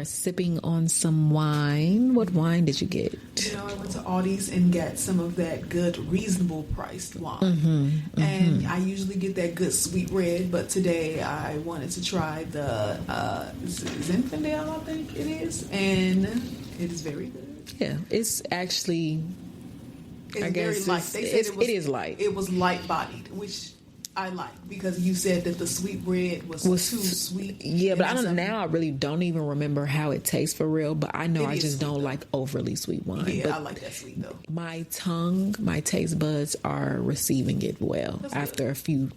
are sipping on some wine. What wine did you get? You know, I went to Aldi's and got some of that good, reasonable priced wine. And I usually get that good sweet red, but today I wanted to try the Zinfandel, I think it is, and it is very good. Yeah, it's actually... It's very light. They said it is light. It was light bodied, which I like, because you said that the sweet red was too sweet. Yeah, but I don't. Now I really don't even remember how it tastes for real. But I know I just don't like overly sweet wine. Yeah, but I like that sweet though. My tongue, my taste buds are receiving it well after a few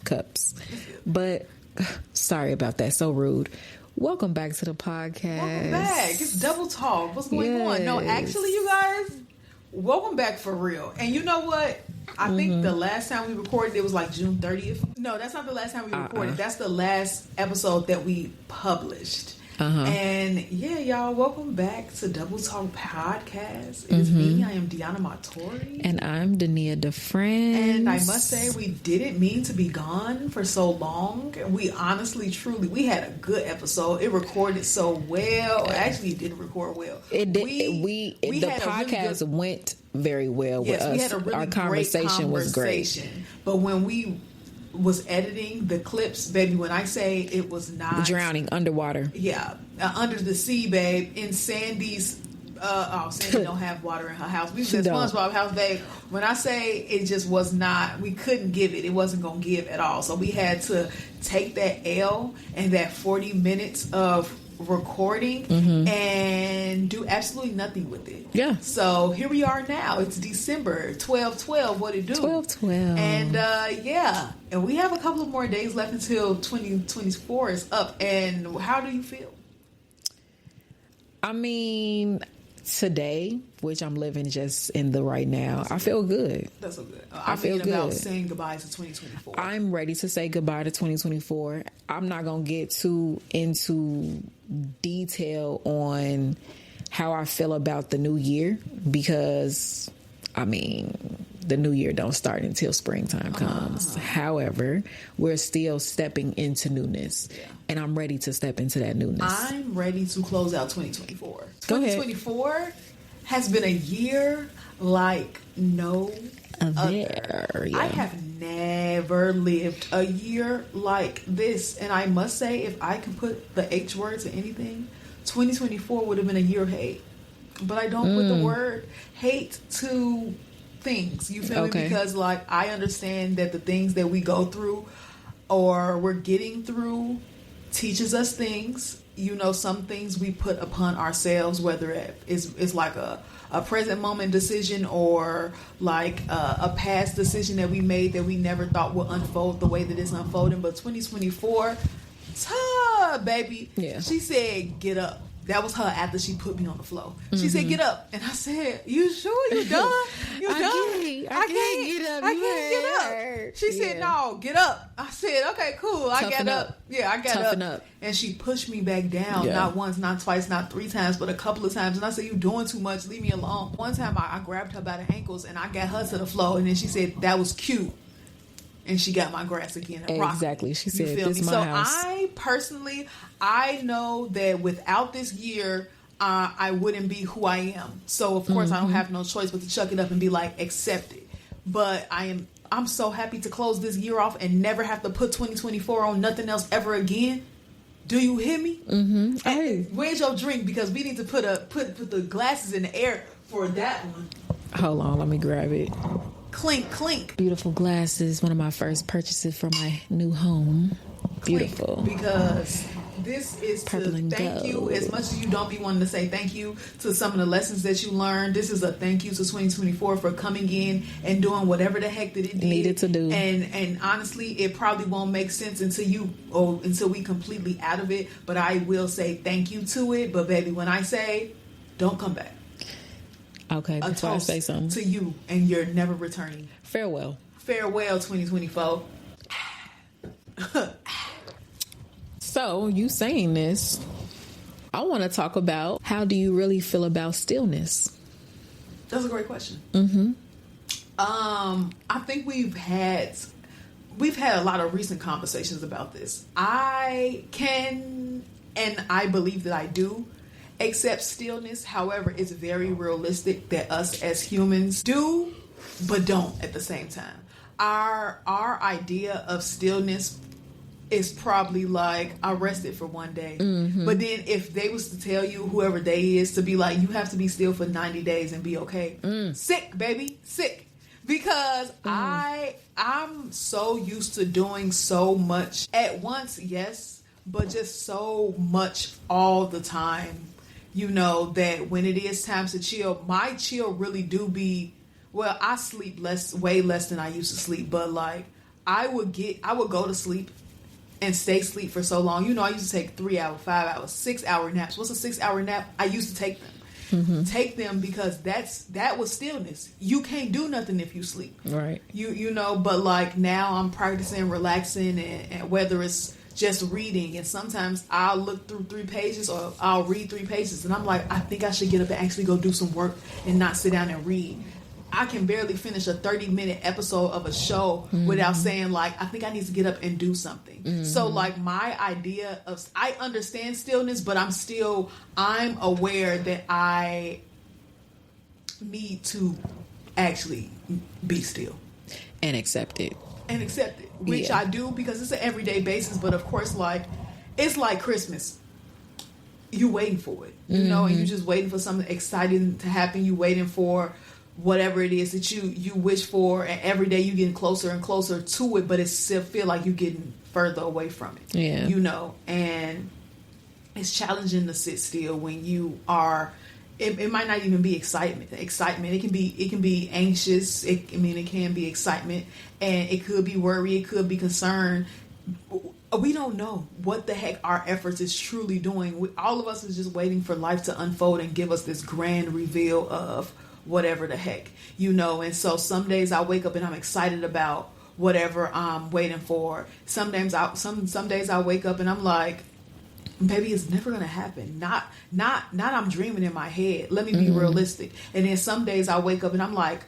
cups. But sorry about that. So rude. Welcome back to the podcast. Welcome back. It's Double Talk. What's going on? No, actually, you guys. Welcome back for real. And you know what? I think the last time we recorded, it was like June 30th. No, that's not the last time we recorded. That's the last episode that we published. And yeah, y'all, welcome back to Double Talk Podcast. It is me. I am Deanna Matori. And I'm Dania DeFrance. And I must say, we didn't mean to be gone for so long. We honestly, truly, we had a good episode. It recorded so well. Actually, it didn't record well. It did. The podcast went very well with us. We had a really Our conversation was great. But when we was editing the clips, baby, when I say it was not drowning underwater, under the sea, babe, in Sandy's Sandy don't have water in her house. We was at SpongeBob house, babe. When I say it just was not, we couldn't give it wasn't gonna give at all, so we had to take that L and that 40 minutes of recording and do absolutely nothing with it. Yeah. So here we are now. It's December 12/12. What it do? 12/12. And and we have a couple of more days left until 2024 is up. And how do you feel? I mean, today, which I'm living just in the right now, I feel good. That's so good. I feel good about saying goodbye to 2024. I'm ready to say goodbye to 2024. I'm not gonna get too into detail on how I feel about the new year, because I mean, the new year don't start until springtime comes. However, we're still stepping into newness, and I'm ready to step into that newness. I'm ready to close out 2024. Go ahead. 2024 has been a year like no other. I have never lived a year like this, and I must say, if I can put the H word to anything, 2024 would have been a year of hate. But I don't put the word hate to things, you feel me? Because like, I understand that the things that we go through or we're getting through teaches us things. You know, some things we put upon ourselves, whether it's like a present moment decision or like a past decision that we made that we never thought would unfold the way that it's unfolding. But 2024, baby, she said, get up. That was her after she put me on the floor. She said, get up. And I said, you sure you done? You done? I can't get up. I can't get up. She said, no, get up. I said, okay, cool. I got up. Yeah, I got up. And she pushed me back down. Not once, not twice, not 3 times, but a couple of times. And I said, you doing too much. Leave me alone. One time I grabbed her by the ankles and I got her to the floor. And then she said, that was cute. And she got my grass again. Exactly. She said, this is my house. So I personally, I know that without this year, I wouldn't be who I am. So of course I don't have no choice but to chuck it up and be like, accept it. But I'm so happy to close this year off and never have to put 2024 on nothing else ever again. Do you hear me? Hey, where's your drink? Because we need to put the glasses in the air for that one. Hold on, let me grab it. Clink, clink. Beautiful glasses. One of my first purchases for my new home. Beautiful. Clink, because this is Purple to thank gold. You. As much as you don't be wanting to say thank you to some of the lessons that you learned, this is a thank you to 2024 for coming in and doing whatever the heck that it needed to do. And honestly, it probably won't make sense until we completely out of it. But I will say thank you to it. But baby, when I say, don't come back. Okay, before I say something to you, and you're never returning. Farewell. Farewell, 2024. So, you saying this, I want to talk about, how do you really feel about stillness? That's a great question. I think we've had a lot of recent conversations about this. I can and I believe that I do accept stillness. However, it's very realistic that us as humans do, but don't at the same time. Our idea of stillness is probably like, I rested for one day. But then if they was to tell you, whoever they is, to be like, you have to be still for 90 days and be okay. Sick, baby, sick. Because I'm so used to doing so much at once, yes, but just so much all the time, you know, that when it is time to chill, my chill really do be, well, I sleep way less than I used to sleep, but like I would go to sleep and stay asleep for so long. You know, I used to take 3 hour, 5 hours, 6 hour naps. What's a 6 hour nap? I used to take them. Take them because that was stillness. You can't do nothing if you sleep. Right. You know, but like now I'm practicing relaxing and whether it's just reading, and sometimes I'll look through 3 pages or I'll read 3 pages and I'm like, I think I should get up and actually go do some work and not sit down and read. I can barely finish a 30-minute episode of a show without saying like, I think I need to get up and do something. So like my idea of, I understand stillness, but I'm aware that I need to actually be still. And accept it. Which I do because it's an everyday basis. But of course, like, it's like Christmas. You waiting for it, you know, and you just waiting for something exciting to happen. You waiting for whatever it is that you wish for, and every day you getting closer and closer to it, but it still feel like you're getting further away from it. Yeah. You know, and it's challenging to sit still when you are, it might not even be excitement. It can be anxious. It can be excitement, and it could be worry. It could be concern. We don't know what the heck our efforts is truly doing. All of us is just waiting for life to unfold and give us this grand reveal of whatever the heck, you know. And so some days I wake up and I'm excited about whatever I'm waiting for. Some days I wake up and I'm like, baby, it's never gonna happen. Not I'm dreaming in my head. Let me be realistic. And then some days I wake up and I'm like,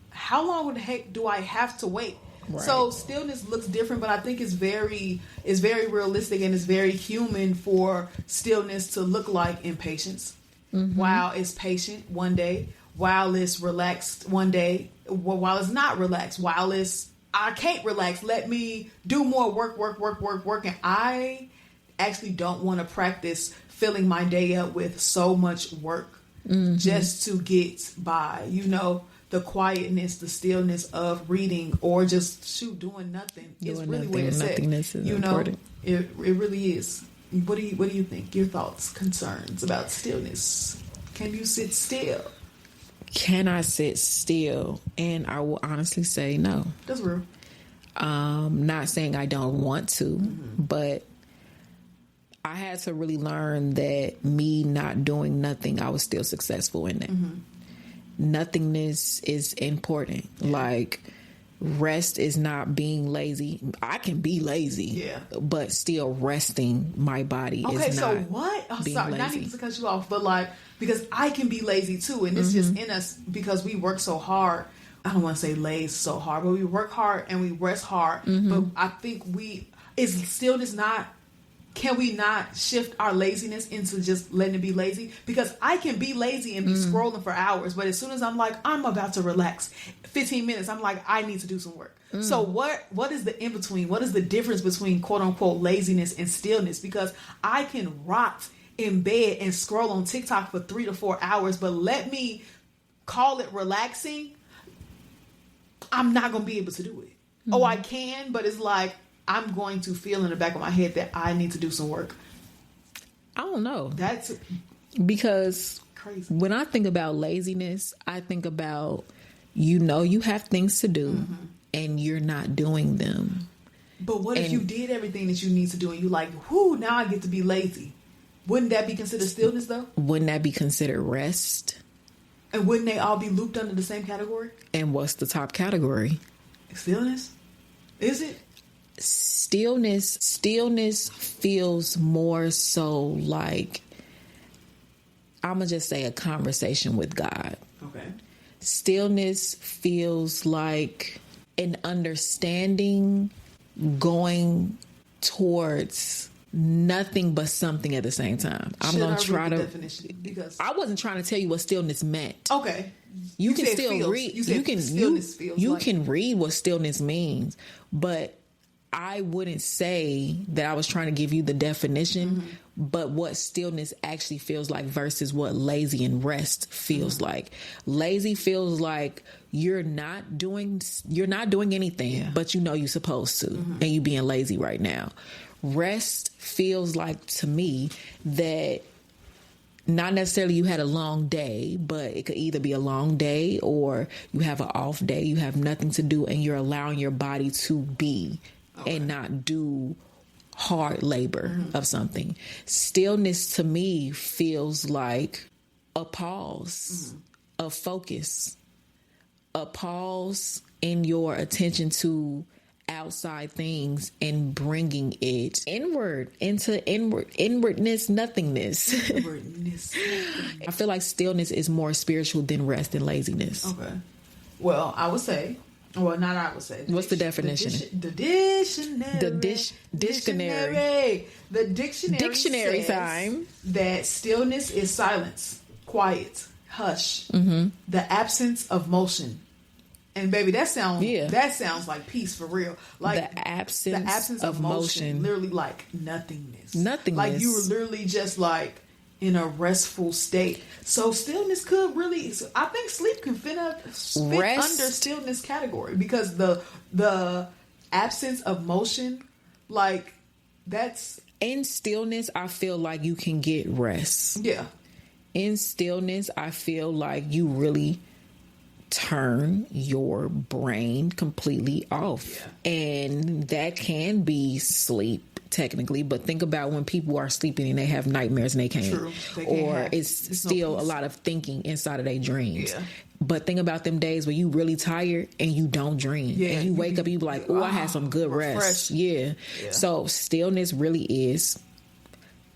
how long the heck do I have to wait? Right. So stillness looks different, but I think it's very realistic, and it's very human for stillness to look like impatience. While it's patient one day, while it's relaxed one day, while it's not relaxed, while it's, I can't relax, let me do more work. And I actually don't want to practice filling my day up with so much work just to get by, you know. The quietness, the stillness of reading, or just doing nothing. It's really what it said. Nothingness is important. It really is. What do you think? Your thoughts, concerns about stillness? Can you sit still? Can I sit still? And I will honestly say no. That's real. Not saying I don't want to, but I had to really learn that me not doing nothing, I was still successful in it. Nothingness is important. Like, rest is not being lazy. I can be lazy, but still resting my body is not. Okay, so what? Oh, sorry, not even to cut you off, but like, because I can be lazy too, and it's just in us because we work so hard. I don't want to say laze so hard, but we work hard and we rest hard. But I think is stillness not. Can we not shift our laziness into just letting it be lazy? Because I can be lazy and be scrolling for hours, but as soon as I'm like, I'm about to relax, 15 minutes, I'm like, I need to do some work. So what is the in-between? What is the difference between quote-unquote laziness and stillness? Because I can rot in bed and scroll on TikTok for 3 to 4 hours, but let me call it relaxing, I'm not going to be able to do it. Oh, I can, but it's like, I'm going to feel in the back of my head that I need to do some work. I don't know. That's because crazy. When I think about laziness, I think about, you have things to do and you're not doing them. But what if you did everything that you need to do and you like, whoo, now I get to be lazy? Wouldn't that be considered stillness though? Wouldn't that be considered rest? And wouldn't they all be looped under the same category? And what's the top category? Stillness? Is it? Stillness feels more so like, I'm gonna just say, a conversation with God. Okay. Stillness feels like an understanding going towards nothing but something at the same time. I'm going to try to definition, because I wasn't trying to tell you what stillness meant. Okay. You can still read. You can read what stillness means, but I wouldn't say that I was trying to give you the definition, but what stillness actually feels like versus what lazy and rest feels like. Lazy feels like you're not doing anything, but you know you're supposed to, and you being lazy right now. Rest feels like to me that not necessarily you had a long day, but it could either be a long day or you have an off day, you have nothing to do, and you're allowing your body to be and not do hard labor of something. Stillness to me feels like a pause, a focus, a pause in your attention to outside things and bringing it inward into inwardness, nothingness. I feel like stillness is more spiritual than rest and laziness. Okay. Well, I would say, well, not I would say. What's the definition? The dictionary. The dictionary says time. That stillness is silence, quiet, hush, the absence of motion. And baby, that sounds like peace for real. Like the absence of motion, literally like nothingness. Nothingness. Like you were literally just like in a restful state. So stillness could really, I think sleep can fit under stillness category, because the absence of motion, like that's in stillness. I feel like you can get rest. Yeah. In stillness, I feel like you really turn your brain completely off, and that can be sleep technically, but think about when people are sleeping and they have nightmares and they can't. True. It's still a lot of thinking inside of their dreams. But think about them days where you really tired and you don't dream, and you wake up and you be like, oh, I had some good rest. So stillness really is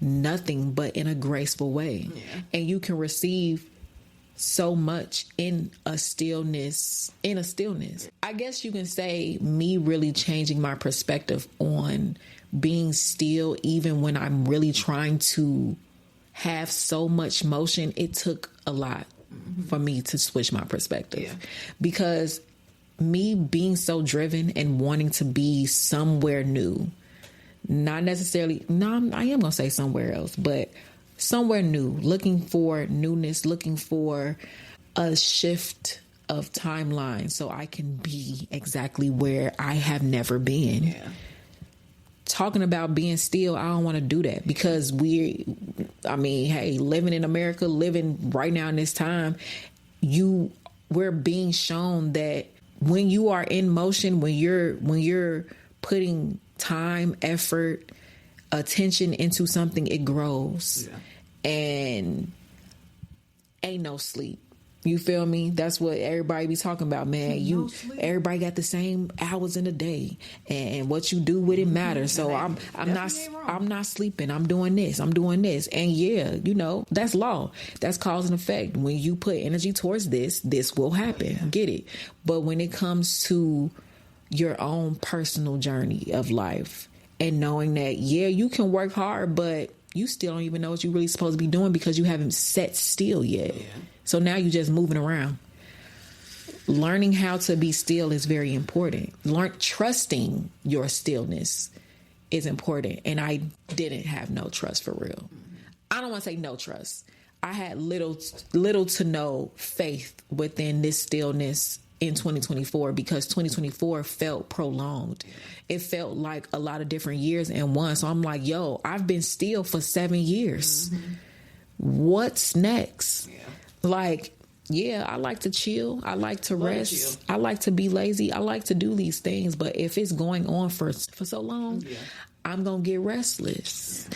nothing but in a graceful way, and you can receive so much in a stillness. I guess you can say me really changing my perspective on being still, even when I'm really trying to have so much motion. It took a lot for me to switch my perspective, because me being so driven and wanting to be somewhere new, not necessarily, I am going to say somewhere else, but somewhere new, looking for newness, looking for a shift of timeline so I can be exactly where I have never been. Talking about being still, I don't want to do that, because living in America, living right now in this time, we're being shown that when you are in motion, when you're putting time, effort, attention into something, it grows. And ain't no sleep. You feel me? That's what everybody be talking about, man. Everybody got the same hours in a day, and what you do with it matters. So I'm not sleeping. I'm doing this. And that's law. That's cause and effect. When you put energy towards this will happen. Get it? But when it comes to your own personal journey of life, and knowing that, you can work hard, but you still don't even know what you're really supposed to be doing, because you haven't sat still yet. So now you're just moving around. Learning how to be still is very important. Trusting your stillness is important. And I didn't have no trust for real. I don't want to say no trust. I had little to no faith within this stillness in 2024, because 2024 felt prolonged. It felt like a lot of different years in one. So I'm like, I've been still for 7 years. What's next? I like to chill. I like to rest. I like to be lazy. I like to do these things. But if it's going on for so long, I'm going to get restless.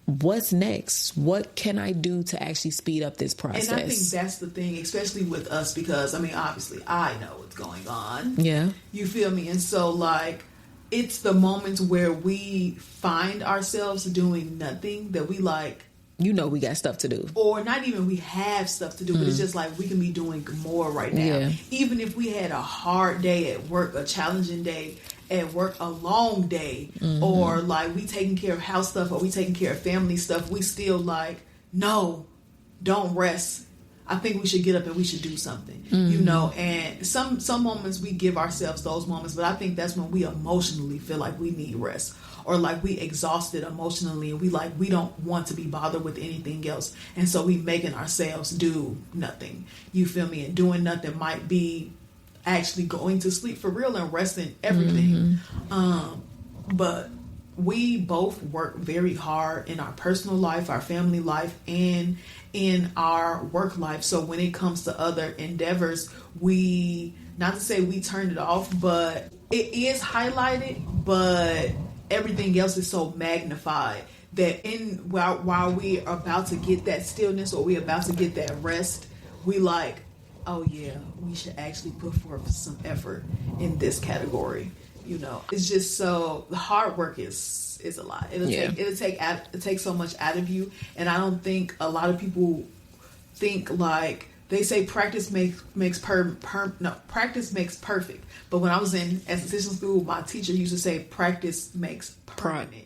What's next? What can I do to actually speed up this process? And I think that's the thing, especially with us, because, obviously I know what's going on. Yeah. You feel me? And so, it's the moments where we find ourselves doing nothing that we like. We got stuff to do. Or not even we have stuff to do, but it's just like we can be doing more right now. Even if we had a hard day at work, a challenging day, at work a long day, or like we taking care of house stuff, or we taking care of family stuff, we still like, no, don't rest. I think we should get up and we should do something, you know. And some moments we give ourselves those moments, but I think that's when we emotionally feel like we need rest, or like we exhausted emotionally, and we don't want to be bothered with anything else, and so we making ourselves do nothing. You feel me? And doing nothing might be actually going to sleep for real and resting everything. But we both work very hard in our personal life, our family life, and in our work life. So when it comes to other endeavors, we, not to say we turned it off, but it is highlighted, but everything else is so magnified that while we are about to get that stillness, or we about to get that rest, we like, oh yeah, we should actually put forth some effort in this category. You know, it's just so, the hard work is a lot. It'll take so much out of you, and I don't think a lot of people think, like they say practice makes practice makes perfect. But when I was in esthetician school, my teacher used to say practice makes permanent.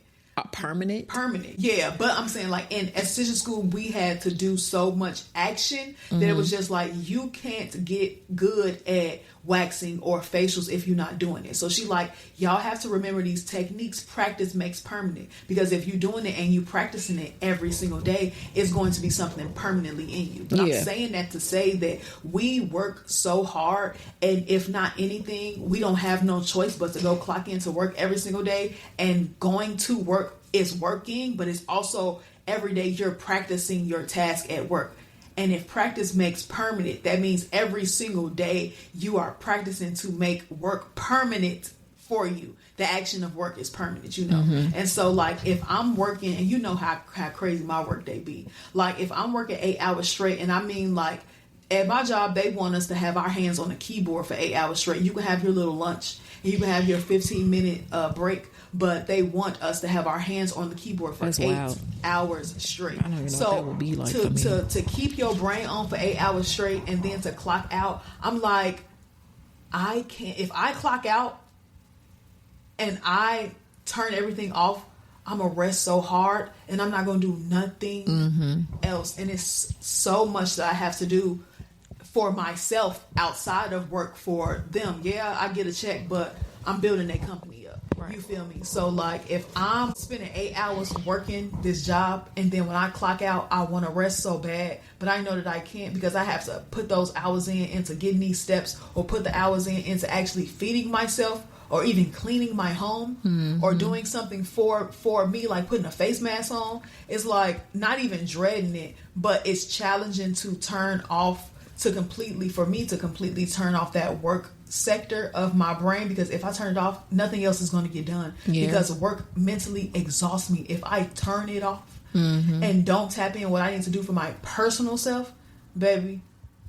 Permanent, yeah. But I'm saying, like, in esthetician school, we had to do so much action that it was just like, you can't get good at waxing or facials if you're not doing it. So she like, y'all have to remember these techniques. Practice makes permanent, because if you're doing it and you practicing it every single day, it's going to be something permanently in you. But I'm saying that to say that we work so hard, and if not anything, we don't have no choice but to go clock into work every single day, and going to work is working, but it's also every day you're practicing your task at work. And if practice makes permanent, that means every single day you are practicing to make work permanent for you. The action of work is permanent, you know. And so, like, if I'm working, and you know how crazy my work day be. Like, if I'm working 8 hours straight, and I mean, like, at my job, they want us to have our hands on the keyboard for 8 hours straight. You can have your little lunch, and you can have your 15-minute break, but they want us to have our hands on the keyboard for 8 hours straight. I don't even know what that would be like for me. To keep your brain on for 8 hours straight, and then to clock out, I'm like, I can't. If I clock out and I turn everything off, I'm gonna rest so hard, and I'm not gonna do nothing else. And it's so much that I have to do for myself outside of work for them. Yeah, I get a check, but I'm building a company up. Right. You feel me? So, like, if I'm spending 8 hours working this job, and then when I clock out, I want to rest so bad, but I know that I can't, because I have to put those hours in into getting these steps, or put the hours in into actually feeding myself, or even cleaning my home, or doing something for me, like putting a face mask on. It's like, not even dreading it, but it's challenging to turn off, for me to completely turn off that work sector of my brain, because if I turn it off, nothing else is going to get done. Because work mentally exhausts me. If I turn it off and don't tap in what I need to do for my personal self, baby,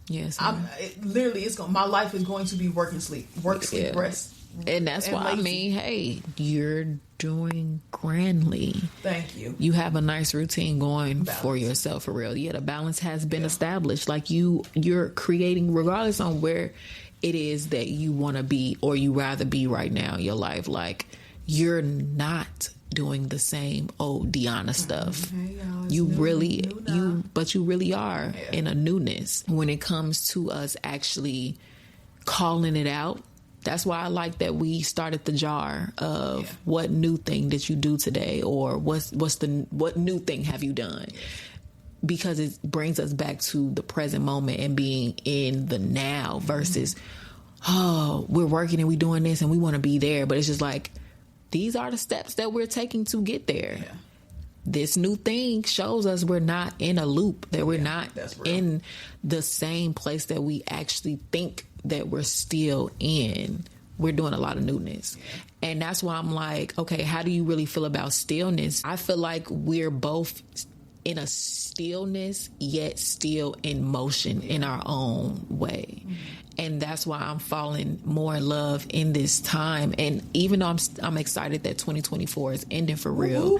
my life is going to be work and sleep, sleep, rest. And that's why lazy. I mean, hey, you're doing grandly. Thank you. You have a nice routine going for yourself, for real. Yeah, the balance has been established. Like, you're creating, regardless on where it is that you want to be, or you rather be right now in your life. Like, you're not doing the same old Deanna stuff. You really are in a newness when it comes to us actually calling it out. That's why I like that we started the jar of what new thing did you do today, or what new thing have you done? Because it brings us back to the present moment and being in the now versus, we're working and we're doing this and we want to be there. But it's just like, these are the steps that we're taking to get there. Yeah. This new thing shows us we're not in a loop, that we're not in the same place that we actually think that we're still in. We're doing a lot of newness. And that's why I'm like, okay, how do you really feel about stillness? I feel like we're both in a stillness, yet still in motion in our own way. And that's why I'm falling more in love in this time. And even though I'm excited that 2024 is ending for real,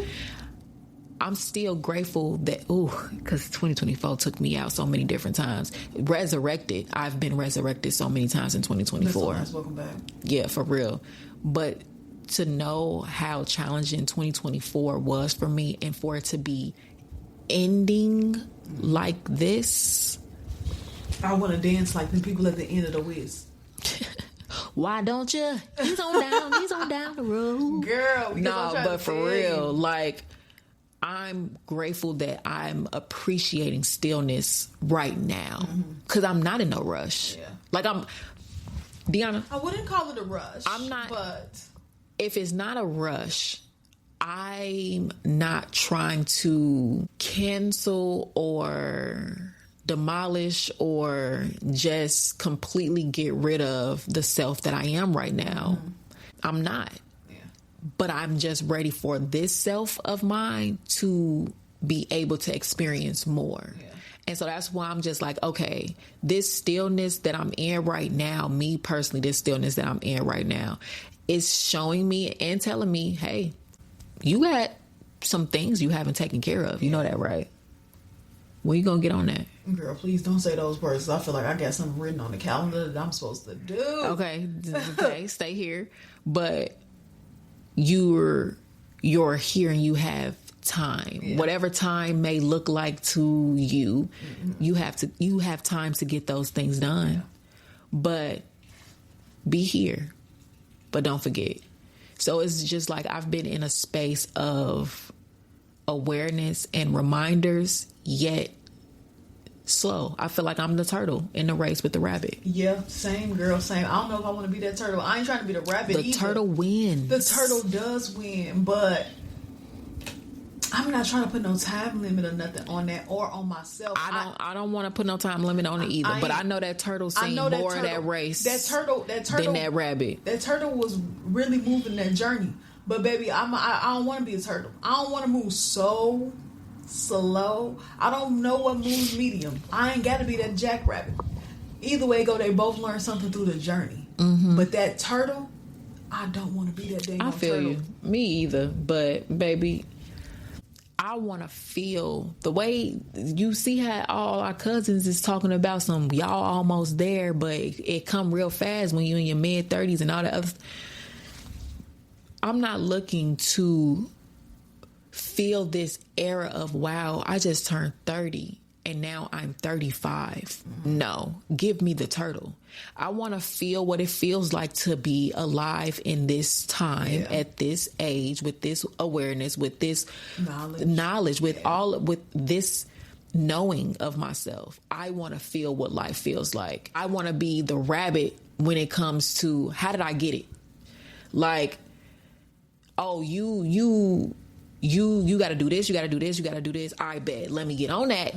I'm still grateful that, because 2024 took me out so many different times. Resurrected. I've been resurrected so many times in 2024. That's nice. Welcome back. Yeah, for real. But to know how challenging 2024 was for me, and for it to be ending like this. I want to dance like the people at the end of the Wiz. Why don't you? He's on down the road. Girl, no, but for real, like, I'm grateful that I'm appreciating stillness right now, because I'm not in no rush. Yeah. Like, Deanna, I wouldn't call it a rush. I'm not. But if it's not a rush, I'm not trying to cancel or demolish or just completely get rid of the self that I am right now. I'm not. Yeah. But I'm just ready for this self of mine to be able to experience more. Yeah. And so that's why I'm just like, okay, this stillness that I'm in right now, me personally, this stillness that I'm in right now is showing me and telling me, hey, you got some things you haven't taken care of. You know that, right? When you gonna get on that? Girl, please don't say those words. I feel like I got something written on the calendar that I'm supposed to do. Okay, stay here. But you're here and you have time. Yeah. Whatever time may look like to you, you have time to get those things done. Yeah. But be here. But don't forget. So it's just like I've been in a space of awareness and reminders, yet slow. I feel like I'm the turtle in the race with the rabbit. Yeah, same, girl, same. I don't know if I want to be that turtle. I ain't trying to be the rabbit either. The turtle wins. The turtle does win, but I'm not trying to put no time limit or nothing on that or on myself. I don't want to put no time limit on it either. But I know that turtle seen more of that race. That turtle than that rabbit. That turtle was really moving that journey. But baby, I don't want to be a turtle. I don't want to move so slow. I don't know what moves medium. I ain't got to be that jackrabbit. Either way go, they both learn something through the journey. But that turtle, I don't want to be that dang turtle. I feel you. Me either. But baby, I want to feel the way you see how all our cousins is talking about some y'all almost there, but it come real fast when you in your mid 30s and all that other. I'm not looking to feel this era of, wow, I just turned 30 and now I'm 35. No, give me the turtle. I want to feel what it feels like to be alive in this time, at this age, with this awareness, with this knowledge with this knowing of myself. I want to feel what life feels like. I want to be the rabbit when it comes to, how did I get it? Like, oh, you got to do this, you got to do this, you got to do this. I bet. Let me get on that.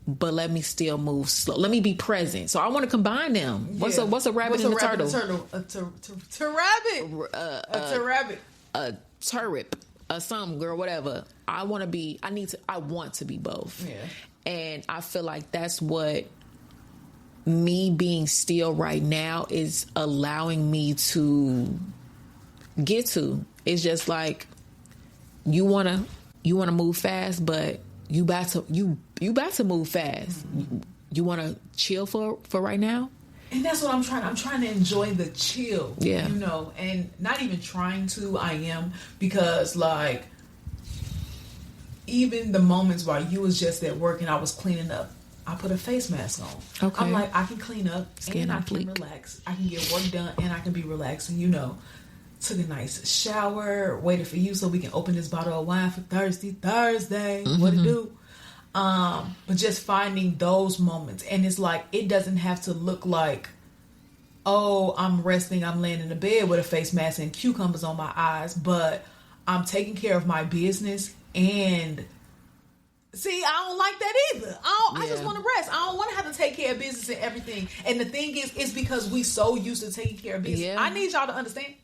But let me still move slow. Let me be present. So I want to combine them. What's a rabbit and a turtle? A rabbit. A turrip. A something, girl, whatever. I want to be both. Yeah. And I feel like that's what me being still right now is allowing me to get to. It's just like, you wanna move fast, but you about to move fast. You wanna chill for right now? And that's what I'm trying to enjoy the chill. Yeah. You know, and not even trying to, I am, because like even the moments while you was just at work and I was cleaning up, I put a face mask on. Okay. I'm like, I can clean up and I can relax. I can get work done and I can be relaxed. And you know, took a nice shower, waited for you so we can open this bottle of wine for Thursday. What to do? But just finding those moments. And it's like, it doesn't have to look like, oh, I'm resting, I'm laying in the bed with a face mask and cucumbers on my eyes, but I'm taking care of my business. And see, I don't like that either. I just want to rest. I don't want to have to take care of business and everything. And the thing is, it's because we so used to taking care of business. Yeah. I need y'all to understand.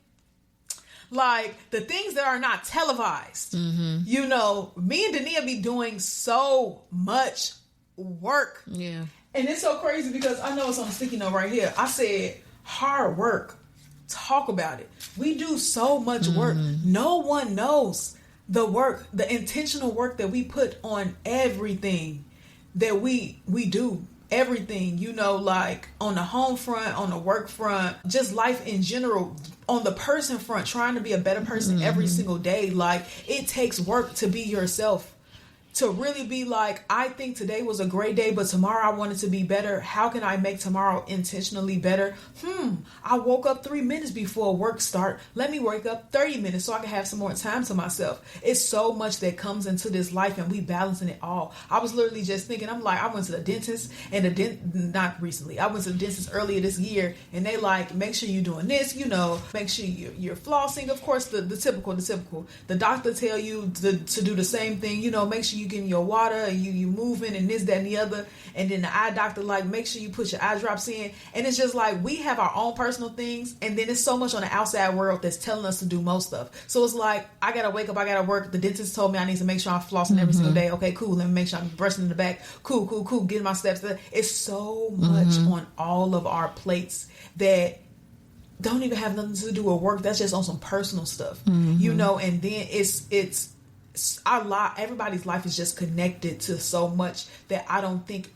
Like, the things that are not televised. You know, me and Dania be doing so much work. Yeah. And it's so crazy because I know it's on a sticky note right here. I said, hard work. Talk about it. We do so much work. No one knows the work, the intentional work that we put on everything that we do. everything, you know, like on the home front, on the work front, just life in general, on the person front, trying to be a better person every single day. Like, it takes work to be yourself. To really be like, I think today was a great day, but tomorrow I want it to be better. How can I make tomorrow intentionally better? I woke up 3 minutes before work start. Let me wake up 30 minutes so I can have some more time to myself. It's so much that comes into this life, and we balancing it all. I was literally just thinking, I'm like, I went to the dentist, and not recently, I went to the dentist earlier this year, and they like, make sure you're doing this, you know, make sure you're flossing. Of course, the typical. The doctor tell you to do the same thing, you know, make sure you getting your water and you moving and this, that, and the other. And then the eye doctor like, make sure you put your eye drops in. And it's just like, we have our own personal things, and then it's so much on the outside world that's telling us to do most stuff. So it's like, I gotta wake up, I gotta work. The dentist told me I need to make sure I'm flossing every single day. Okay, cool. Let me make sure I'm brushing in the back. Cool. Getting my steps. It's so much on all of our plates that don't even have nothing to do with work. That's just on some personal stuff, you know. And then it's our life. Everybody's life is just connected to so much that I don't think,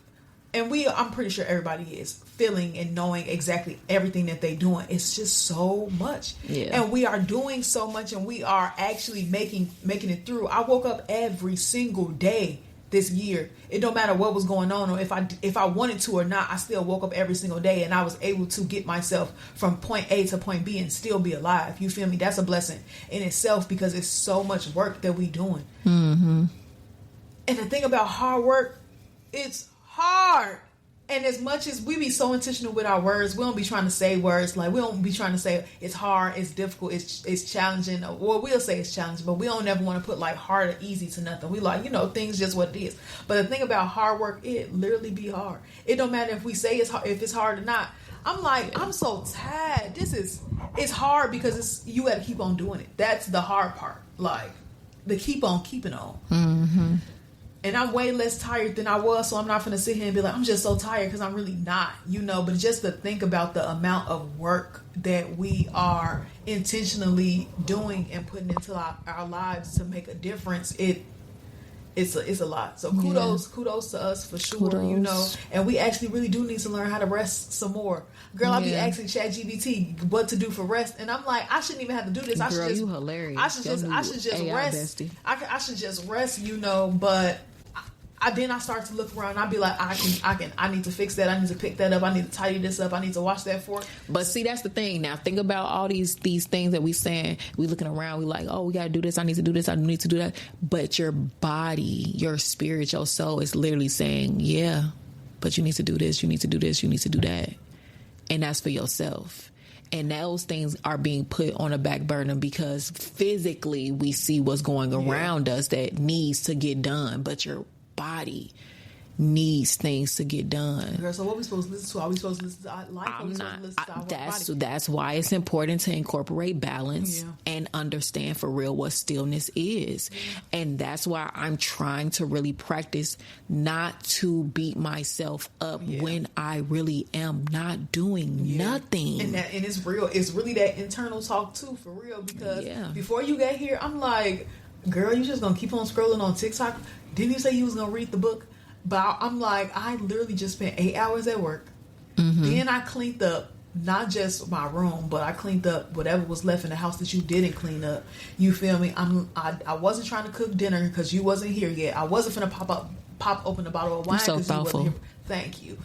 and I'm pretty sure everybody is feeling and knowing exactly everything that they're doing. It's just so much, and we are doing so much, and we are actually making it through. I woke up every single day this year. It don't matter what was going on, or if I wanted to or not, I still woke up every single day, and I was able to get myself from point A to point B and still be alive. You feel me? That's a blessing in itself, because it's so much work that we doing. And the thing about hard work, it's hard. And as much as we be so intentional with our words, we don't be trying to say words like, we don't be trying to say it's hard, it's difficult, it's challenging. Well, we'll say it's challenging, but we don't ever want to put like hard or easy to nothing. We like, you know, things just what it is. But the thing about hard work, it literally be hard. It don't matter if we say it's hard, if it's hard or not. I'm like, I'm so tired. It's hard because you got to keep on doing it. That's the hard part. Like, the keep on keeping on. And I'm way less tired than I was, so I'm not going to sit here and be like, I'm just so tired, because I'm really not, you know. But just to think about the amount of work that we are intentionally doing and putting into our lives to make a difference, it's a lot. So kudos to us for sure, you know. And we actually really do need to learn how to rest some more. Girl, I be asking ChatGPT what to do for rest, and I'm like, I shouldn't even have to do this. I should just, you hilarious. I should just AI rest. Bestie. I should just rest, you know. But then I start to look around and I be like, I need to fix that. I need to pick that up. I need to tidy this up. I need to wash that fork. But see, that's the thing. Now think about all these things that we saying. We looking around. We like, oh, we got to do this. I need to do this. I need to do that. But your body, your spirit, your soul is literally saying, yeah, but you need to do this. You need to do this. You need to do that. And that's for yourself. And those things are being put on a back burner because physically we see what's going around us that needs to get done. But your body needs things to get done. Girl, so what are we supposed to listen to? Are we supposed to listen to our life? Or are we supposed to listen to our body? That's why it's important to incorporate balance and understand for real what stillness is. And that's why I'm trying to really practice not to beat myself up when I really am not doing nothing. And it's real. It's really that internal talk too, for real. Because before you get here, I'm like, girl, you just gonna keep on scrolling on TikTok? Didn't you say you was gonna read the book? But I'm like, I literally just spent 8 hours at work. Then I cleaned up not just my room, but I cleaned up whatever was left in the house that you didn't clean up. You feel me? I wasn't trying to cook dinner because you wasn't here yet. I wasn't finna pop open a bottle of wine because you wasn't here. Thank you.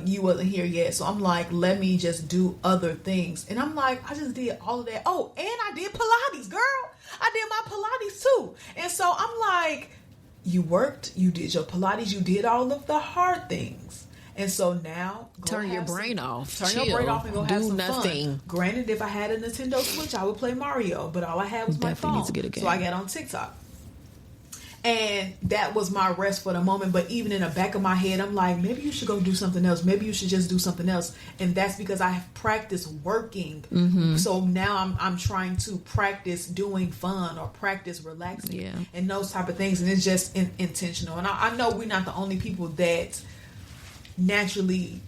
You wasn't here yet. So I'm like, let me just do other things. And I'm like, I just did all of that. Oh, and I did Pilates, girl. I did my Pilates too. And so I'm like, you worked, you did your Pilates, you did all of the hard things. And so now, turn your brain off. Turn your brain off and go have some fun. Granted, if I had a Nintendo Switch, I would play Mario, but all I had was my phone. Need to get a game. So I got on TikTok. And that was my rest for the moment. But even in the back of my head, I'm like, maybe you should go do something else. Maybe you should just do something else. And that's because I have practiced working. So now I'm trying to practice doing fun or practice relaxing and those type of things. And it's just intentional. And I know we're not the only people that naturally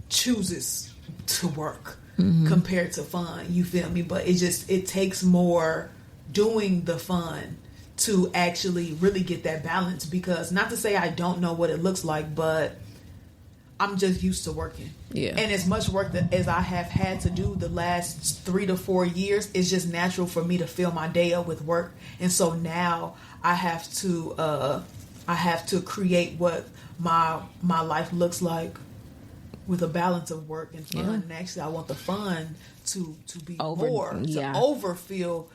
chooses to work compared to fun. You feel me? But it takes more doing the fun to actually really get that balance, because not to say I don't know what it looks like, but I'm just used to working. Yeah. And as much work as I have had to do the last 3 to 4 years, it's just natural for me to fill my day up with work. And so now I have to create what my life looks like with a balance of work and fun. And actually I want the fun to be to overfeel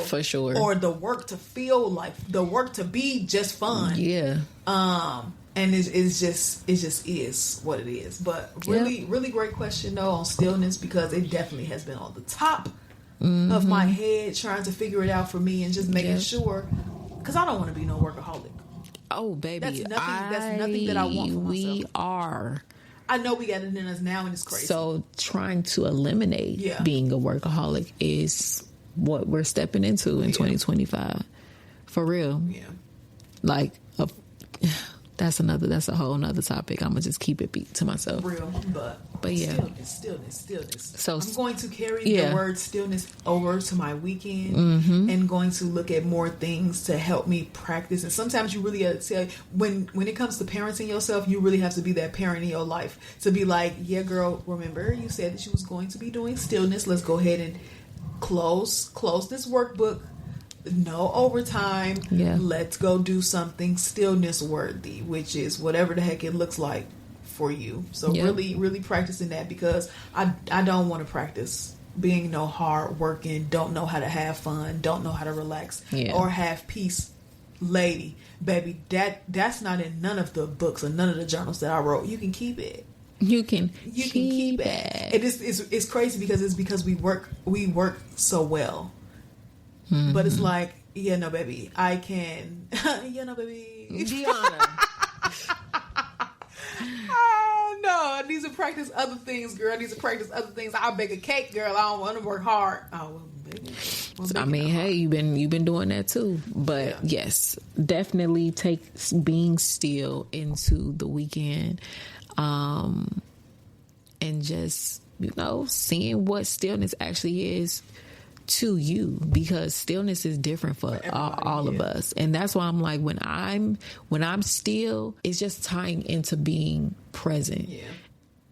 for sure, or the work to feel like the work to be just fun. And it just is what it is. But really great question though on stillness, because it definitely has been on the top of my head, trying to figure it out for me and just making sure, because I don't want to be no workaholic. Oh baby, that's nothing that I want for myself. We are. I know we got it in us now, and it's crazy. So trying to eliminate being a workaholic is what we're stepping into in 2025. For real. Yeah. Like, that's a whole nother topic. I'm going to just keep it to myself. Real, but yeah. Stillness. So I'm going to carry the word stillness over to my weekend and going to look at more things to help me practice. And sometimes you really have to say, when it comes to parenting yourself, you really have to be that parent in your life to be like, yeah, girl, remember you said that you was going to be doing stillness. Let's go ahead and close this workbook. No overtime. Yeah. Let's go do something stillness worthy, which is whatever the heck it looks like for you. So really practicing that, because I don't want to practice being no hard working, don't know how to have fun, don't know how to relax or have peace lady. Baby, that's not in none of the books or none of the journals that I wrote. You can keep it. You can keep it. It's crazy because we work so well. But it's like, no, baby, I can. No, baby. Deanna. Oh, no, I need to practice other things, girl. I'll bake a cake, girl. I don't want to work hard. Oh, well, baby. I mean, hey, you've been doing that too. But yes, definitely take being still into the weekend, and just, seeing what stillness actually is to you, because stillness is different for all of us. And that's why I'm like, when I'm still, it's just tying into being present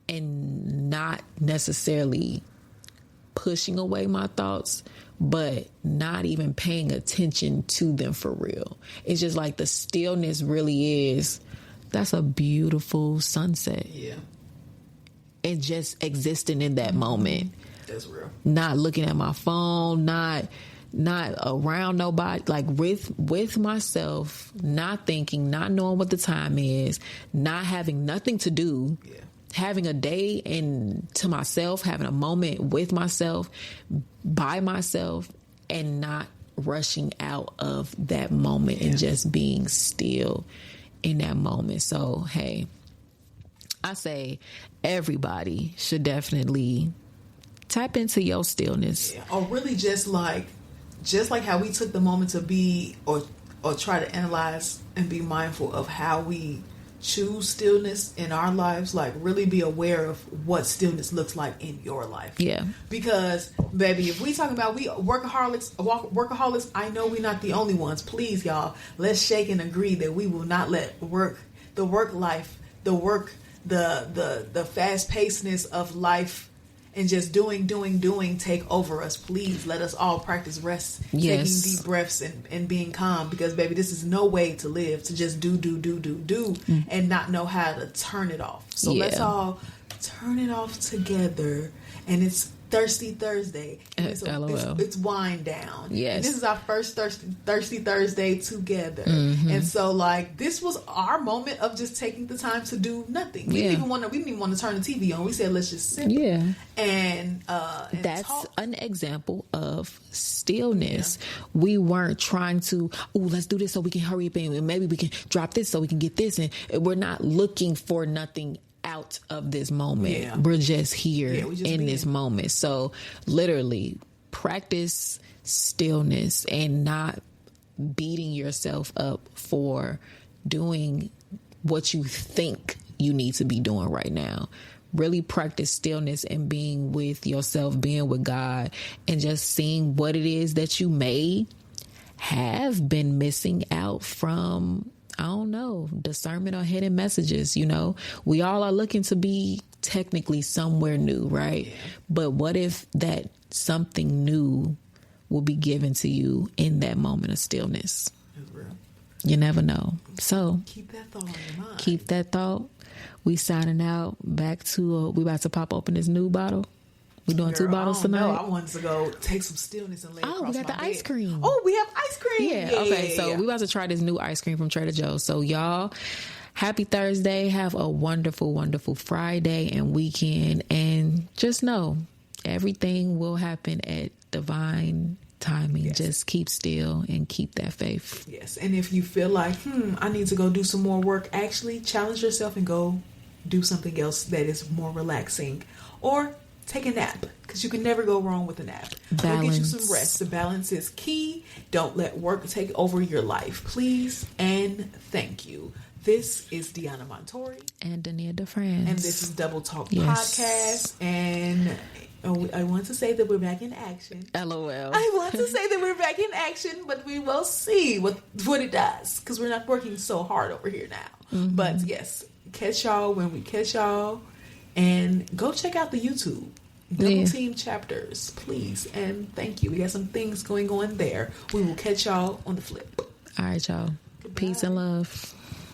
and not necessarily pushing away my thoughts, but not even paying attention to them for real. It's just like the stillness really is, that's a beautiful sunset. Yeah. And just existing in that moment. That's real. Not looking at my phone, not around nobody, like with myself, not thinking, not knowing what the time is, not having nothing to do, having a day to myself, having a moment with myself, by myself, and not rushing out of that moment and just being still in that moment. So, hey, I say everybody should definitely tap into your stillness. Or really just like how we took the moment to be or try to analyze and be mindful of how we choose stillness in our lives. Like, really be aware of what stillness looks like in your life. Yeah. Because, baby, if we talking about we workaholics, I know we're not the only ones. Please, y'all, let's shake and agree that we will not let the fast pacedness of life and just doing take over us. Please let us all practice rest, taking deep breaths and being calm, because baby, this is no way to live, to just do and not know how to turn it off. So let's all turn it off together. And it's Thirsty Thursday. It's wind down. Yes. And this is our first Thirsty Thursday together. Mm-hmm. And so, like, this was our moment of just taking the time to do nothing. We didn't even want to turn the TV on. We said, let's just sit. Yeah. And that's talk. An example of stillness. Yeah. We weren't trying to, let's do this so we can hurry up and maybe we can drop this so we can get this. And we're not looking for nothing out of this moment. Yeah. We're just here in this moment. So literally practice stillness and not beating yourself up for doing what you think you need to be doing right now. Really practice stillness and being with yourself, being with God, and just seeing what it is that you may have been missing out from I don't know, discernment or hidden messages. You know, we all are looking to be technically somewhere new, right? Yeah. But what if that something new will be given to you in that moment of stillness? That's real. You never know. So keep that thought on your mind. Keep that thought. We signing out. Back to we about to pop open this new bottle. We doing 2 bottles tonight. No, I wanted to go take some stillness and lay across my bed. We got the ice cream. Oh, we have ice cream. Yeah. Okay. So we about to try this new ice cream from Trader Joe's. So y'all, happy Thursday. Have a wonderful, wonderful Friday and weekend. And just know everything will happen at divine timing. Yes. Just keep still and keep that faith. Yes. And if you feel like, I need to go do some more work, actually challenge yourself and go do something else that is more relaxing. Or take a nap, because you can never go wrong with a nap. Balance. Go get you some rest. The balance is key. Don't let work take over your life, please. And thank you. This is Deanna Montori. And Dania DeFrance. And this is Double Talk Podcast. And I want to say that we're back in action. LOL. I want to say that we're back in action, but we will see what it does, because we're not working so hard over here now. Mm-hmm. But yes, catch y'all when we catch y'all. And go check out the YouTube. Double Team Chapters, please. And thank you. We got some things going on there. We will catch y'all on the flip. All right, y'all. Goodbye. Peace and love.